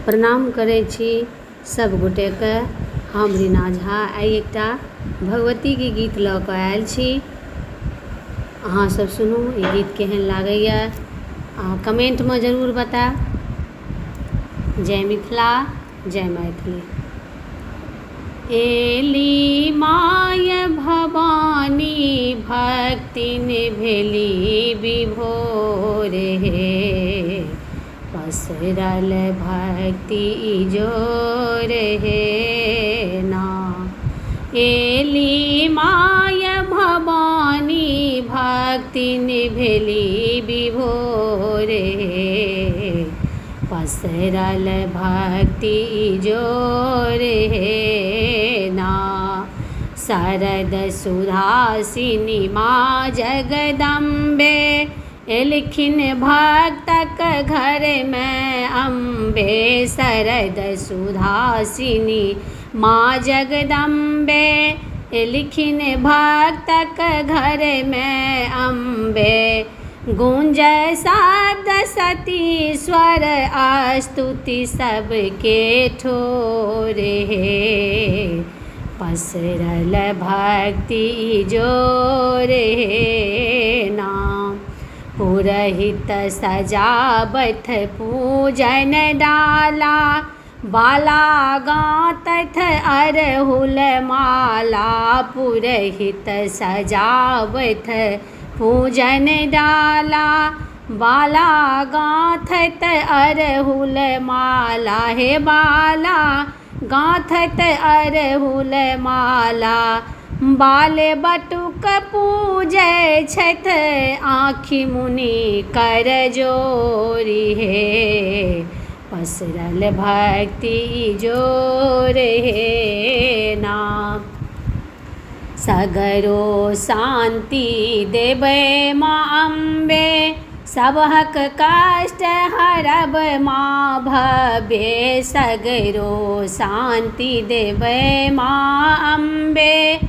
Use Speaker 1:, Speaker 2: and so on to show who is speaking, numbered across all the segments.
Speaker 1: प्रणाम करै छी सब गोटेके। हम रीना झा आइ एकटा भगवतीके गीत लऽ कऽ आयल छी। अहाँ सब सुनू ई गीत केहन लागैए, अहाँ कमेंटमे जरूर बताएब। जय मिथिला, जय मैथिली। एली माय भवानी भक्तिन भेली विभोर हे, पसरल भक्ति जोर हे ना। एली माय भवानी भक्तिन भेली विभोर हे, पसरल भक्ति जोर हे ना। शरद सुधासिनी माँ जगदम्बे, एलखिन भक्तक घर में अम्बे। शरद सुधासिनी माँ जगदम्बे, एलखिन भक्तक घर में अम्बे। गूंजय शब्द सती स्वर स्तुति सबके ठोर हे, पसरल भक्ति जोर हे ना। पुरहित सजावथ पूजन डाला, बाला गाँतथ अरहुल माला। पुरहित सजावथ पूजन डाला, बाला गाँथत अरहुल माला। हे बाला गाँथत अरहुल माला, बाल बटुक पूजै छथ आँखि मुनि कर जोरी हे, पसरल भक्ति जोर हे ना। सगरो शांति देबै माँ अम्बे, सबहक कष्ट हरब माँ भव्ये। सगरो शांति देबै माँ अम्बे,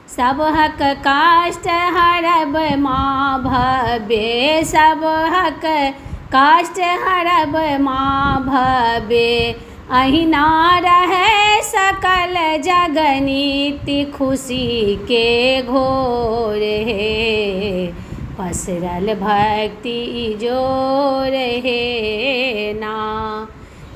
Speaker 1: सबहक कष्ट हरब माँ भव्ये। सबहक कष्ट हरब माँ भव्ये। अहिना रहे सकल जगनीति खुशी के घोर हे, पसरल भक्ति जोर हे ना।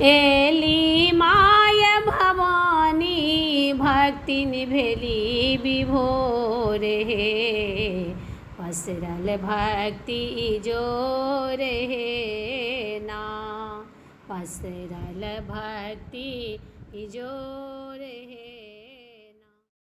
Speaker 1: एली माय भवानी भक्तिन भेली विभोर हे, पसरल भक्ति जोर हे ना। पसरल भक्ति जोर।